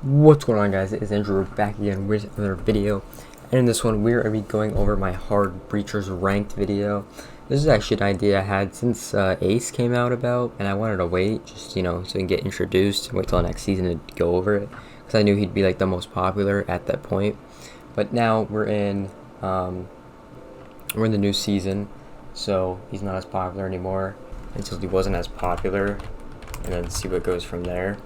What's going on, guys? It's Andrew back again with another video, and in this one we're going to be going over my hard breachers ranked video. This is actually an idea I had since Ace came out about, and I wanted to wait just so we can get introduced and wait till the next season to go over it, because I knew he'd be like the most popular at that point. But now we're in the new season, so he's not as popular anymore until he wasn't as popular, and then see what goes from there.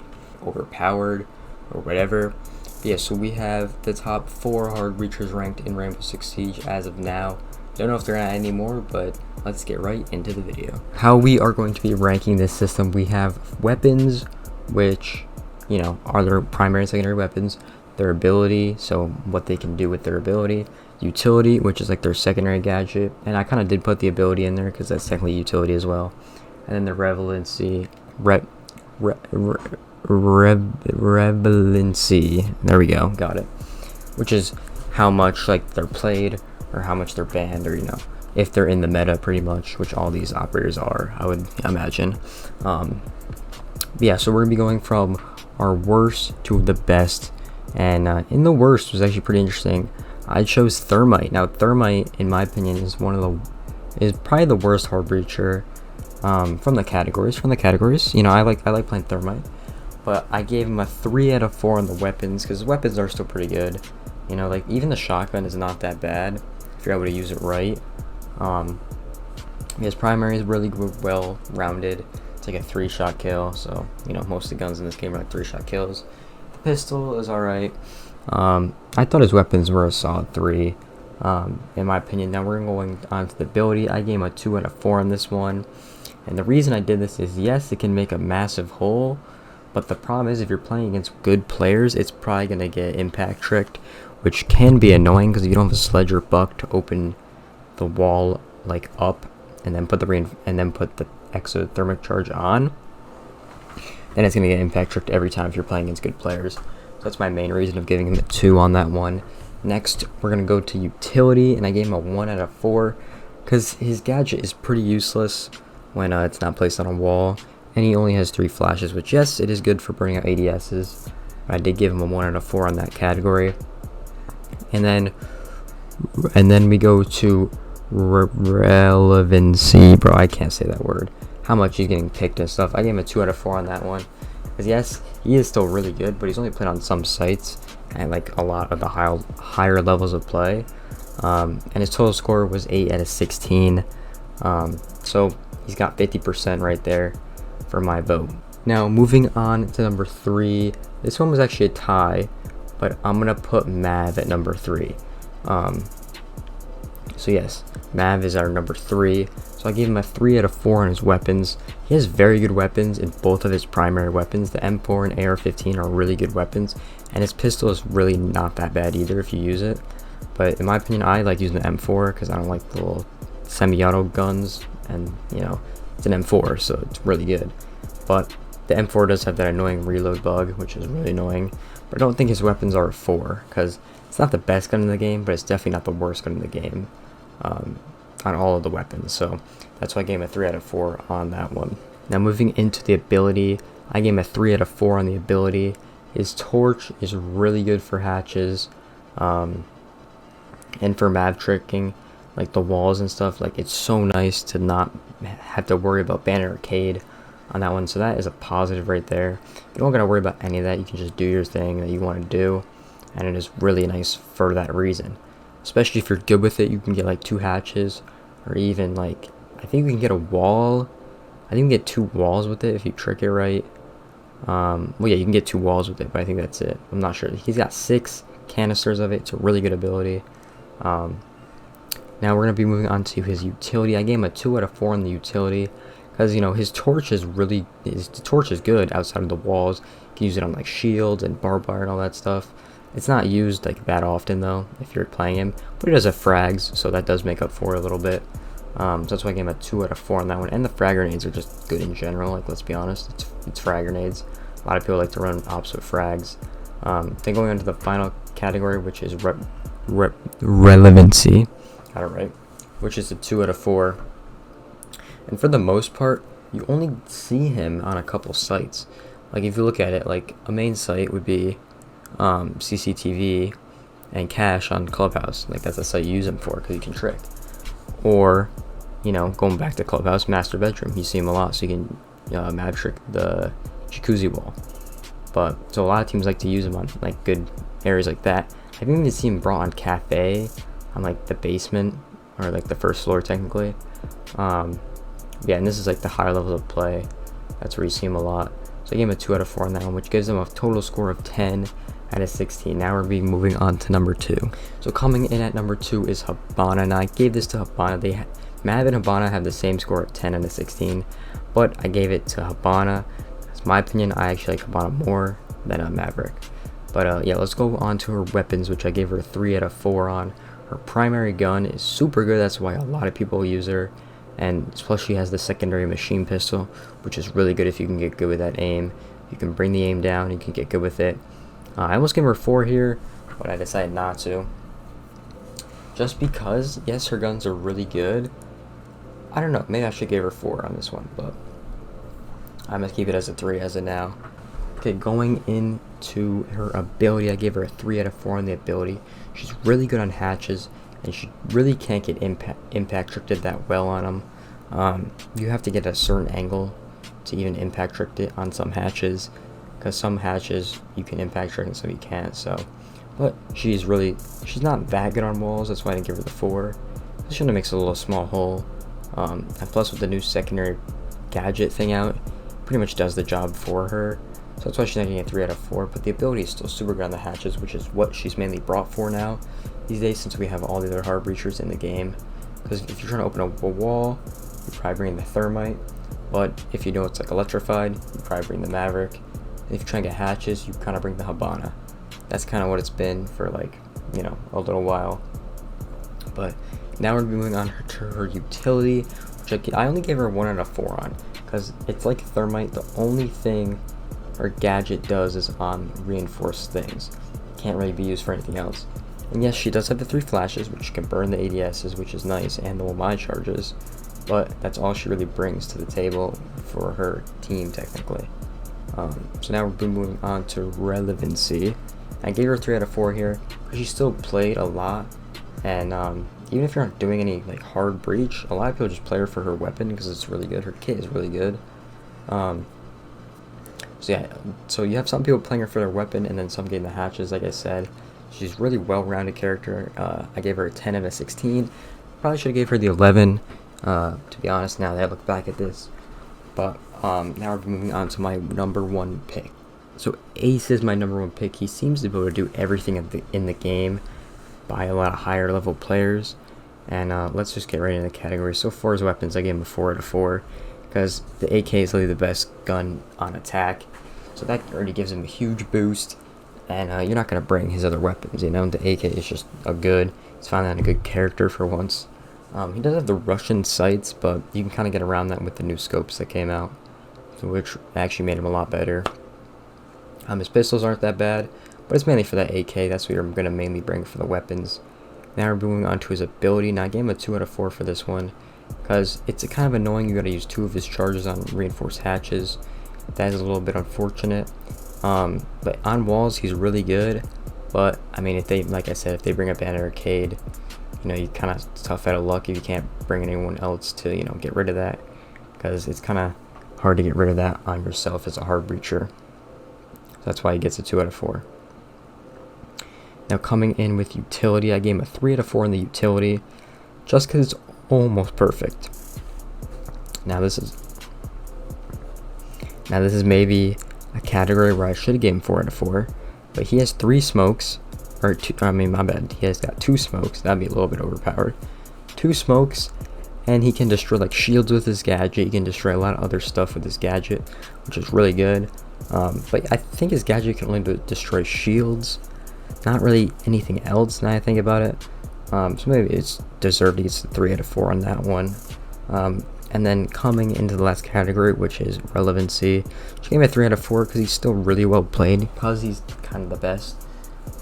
Overpowered or whatever. But yeah, so we have the top 4 hard breachers ranked in Rainbow Six Siege as of now. Don't know if they're gonna add any more, but let's get right into the video. How we are going to be ranking this system: we have weapons, which are their primary and secondary weapons, their ability, so what they can do with their ability, utility, which is like their secondary gadget, and I kind of did put the ability in there because that's technically utility as well, and then the relevancy, relevancy, there we go, got it, which is how much like they're played or how much they're banned, or if they're in the meta pretty much, which all these operators are, I would imagine. Yeah, so we're gonna be going from our worst to the best, and in the worst was actually pretty interesting. I chose Thermite. Now Thermite, in my opinion, is probably the worst hard breacher from the categories. I like playing Thermite, but I gave him a 3 out of 4 on the weapons, because weapons are still pretty good. Like even the shotgun is not that bad if you're able to use it right. His primary is really well rounded. It's like a 3-shot kill, so most of the guns in this game are like 3-shot kills. The pistol is alright. I thought his weapons were a solid 3, in my opinion. Now we're going on to the ability. I gave him a 2 out of 4 on this one, and the reason I did this is, yes, it can make a massive hole, but the problem is if you're playing against good players, it's probably going to get impact tricked, which can be annoying because if you don't have a sledge or buck to open the wall like up and then put the exothermic charge on, then it's going to get impact tricked every time if you're playing against good players. So that's my main reason of giving him a 2 on that one. Next, we're going to go to utility, and I gave him a 1 out of 4 because his gadget is pretty useless when it's not placed on a wall, and he only has 3 flashes, which, yes, it is good for burning out ADSs. I did give him a 1 out of 4 on that category. And then we go to relevancy. Bro, I can't say that word. How much he's getting picked and stuff. I gave him a 2 out of 4 on that one, because yes, he is still really good, but he's only played on some sites and like a lot of the higher levels of play. And his total score was 8 out of 16. So he's got 50% right there for my vote. Now moving on to number 3. This one was actually a tie, but I'm gonna put Mav at number 3. So yes, Mav is our number 3. So I gave him a 3 out of 4 on his weapons. He has very good weapons in both of his primary weapons. The M4 and AR-15 are really good weapons, and his pistol is really not that bad either if you use it. But in my opinion, I like using the M4 because I don't like the little semi-auto guns, and it's an M4, so it's really good. But the M4 does have that annoying reload bug, which is really annoying. But I don't think his weapons are a 4, because it's not the best gun in the game, but it's definitely not the worst gun in the game on all of the weapons. So that's why I gave him a 3 out of 4 on that one. Now moving into the ability, I gave him a 3 out of 4 on the ability. His torch is really good for hatches, and for Mav tricking, like the walls and stuff. Like, it's so nice to not have to worry about Banner Arcade on that one, so that is a positive right there. You don't gotta worry about any of that. You can just do your thing that you want to do, and it is really nice for that reason. Especially if you're good with it, you can get like 2 hatches, or even like, I think you can get a wall. I think you can get 2 walls with it if you trick it right. Well, yeah, you can get 2 walls with it, but I think that's it. I'm not sure. He's got 6 canisters of it. It's a really good ability. Now we're gonna be moving on to his utility. I gave him a 2 out of 4 on the utility, because his torch is good outside of the walls. You can use it on like shields and barbed wire and all that stuff. It's not used like that often though if you're playing him, but it does have frags, so that does make up for it a little bit. So that's why I gave him a 2 out of 4 on that one. And the frag grenades are just good in general. Like, let's be honest, it's frag grenades. A lot of people like to run opposite frags. Then going on to the final category, which is relevancy. Got it right. Which is a 2 out of 4. And for the most part, you only see him on a couple sites. Like, if you look at it, like a main site would be CCTV and cash on Clubhouse. Like that's the site you use him for because you can trick. Or, going back to Clubhouse, master bedroom. You see him a lot, so you can map trick the jacuzzi wall. But so a lot of teams like to use him on like good areas like that. I've even seen him brought on cafe, on like the basement or like the first floor technically. Yeah, and this is like the higher level of play. That's where you see him a lot. So I gave him a 2 out of 4 on that one, which gives him a total score of 10 out of 16. Now we're moving on to number 2. So coming in at number 2 is Habana. Now I gave this to Habana. Mav and Habana have the same score of 10 out of 16, but I gave it to Habana. That's my opinion. I actually like Habana more than a Maverick. But yeah, let's go on to her weapons, which I gave her a 3 out of 4 on. Her primary gun is super good. That's why a lot of people use her. And plus she has the secondary machine pistol, which is really good if you can get good with that aim. You can bring the aim down, you can get good with it. I almost gave her a 4 here, but I decided not to. Just because, yes, her guns are really good. I don't know, maybe I should give her 4 on this one, but I'm going to keep it as a 3 as of now. Okay, going into her ability, I gave her a 3 out of 4 on the ability. She's really good on hatches, and she really can't get impact tricked that well on them. You have to get a certain angle to even impact trick it on some hatches, because some hatches you can impact trick and some you can't. So, but she's not that good on walls. That's why I didn't give her the 4. This one makes a little small hole, and plus with the new secondary gadget thing out, pretty much does the job for her. So that's why she's not getting a 3 out of 4, but the ability is still super good on the hatches, which is what she's mainly brought for now these days, since we have all the other hard breachers in the game. Because if you're trying to open up a wall, you probably bring the thermite, but if you know it's like electrified, you probably bring the Maverick. And if you're trying to get hatches, you kind of bring the Habana. That's kind of what it's been for like, a little while. But now we're moving on to her utility, which I only gave her a 1 out of 4 on, because it's like thermite. The only thing her gadget does is on reinforced things. Can't really be used for anything else. And yes, she does have the 3 flashes, which can burn the ADSs, which is nice, and the Wamai charges, but that's all she really brings to the table for her team technically. So now we're moving on to relevancy. I gave her a 3 out of 4 here because she still played a lot, and even if you're not doing any like hard breach, a lot of people just play her for her weapon because it's really good. Her kit is really good. So yeah, so you have some people playing her for their weapon, and then some getting the hatches. Like I said, she's really well-rounded character. I gave her a 10 out of 16. Probably should have gave her the 11, to be honest, now that I look back at this. But now we're moving on to my number 1 pick. So Ace is my number 1 pick. He seems to be able to do everything in the game by a lot of higher level players. And let's just get right into the category. So for his weapons, I gave him a 4 out of 4. Because the AK is really the best gun on attack, so that already gives him a huge boost, and you're not going to bring his other weapons, the AK is just it's finally on a good character for once. He does have the Russian sights, but you can kind of get around that with the new scopes that came out, so which actually made him a lot better. His pistols aren't that bad, but it's mainly for that AK, that's what you're going to mainly bring for the weapons. Now we're moving on to his ability. Now I gave him a 2 out of 4 for this one, because it's kind of annoying you gotta use 2 of his charges on reinforced hatches. That is a little bit unfortunate. But on walls he's really good, but I mean, if they bring up an arcade, you kind of tough out of luck if you can't bring anyone else to get rid of that, because it's kind of hard to get rid of that on yourself as a hard breacher. So that's why he gets a 2 out of 4. Now coming in with utility, I gave him a 3 out of 4 in the utility, just because it's almost perfect. Now this is maybe a category where I should have given him 4 out of 4, but he has 3 smokes, or 2, my bad, he has got 2 smokes. That'd be a little bit overpowered. 2 smokes, and he can destroy like shields with his gadget. He can destroy a lot of other stuff with his gadget, which is really good. But I think his gadget can only destroy shields, not really anything else now I think about it. So maybe it's deserved. He gets a 3 out of 4 on that one. And then coming into the last category, which is relevancy, she gave me a 3 out of 4 because he's still really well played, because he's kind of the best.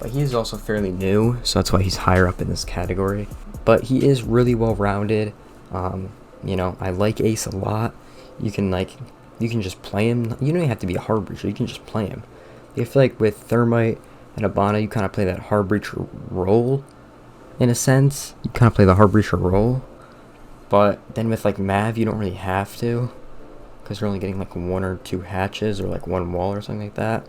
But he is also fairly new, so that's why he's higher up in this category. But he is really well rounded. I like Ace a lot. You can just play him. You don't even have to be a hard breacher. You can just play him. I feel like with thermite In Habana, you kind of play that hard breacher role, in a sense. You kind of play the hard breacher role. But then with like Mav, you don't really have to, because you're only getting like 1 or 2 hatches or like 1 wall or something like that.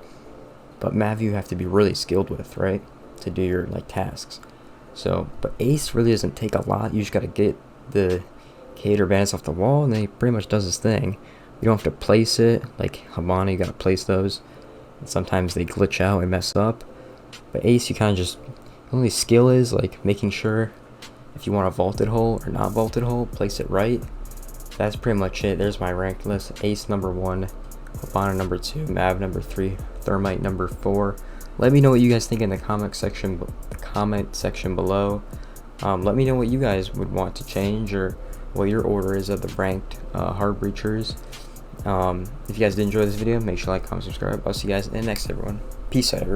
But Mav you have to be really skilled with, right, to do your like tasks. So, but Ace really doesn't take a lot. You just gotta get the Kate or Bandits off the wall, and then he pretty much does his thing. You don't have to place it like Habana. You gotta place those, and sometimes they glitch out and mess up. But Ace, you kind of just, the only skill is like making sure if you want a vaulted hole or not vaulted hole, place it right. That's pretty much it. There's my ranked list. Ace number 1, Habana number 2, Mav number 3, Thermite number 4. Let me know what you guys think in the comment section below. Let me know what you guys would want to change, or what your order is of the ranked hard breachers. If you guys did enjoy this video, make sure to like, comment, subscribe. I'll see you guys in the next, everyone. Peace out, everyone.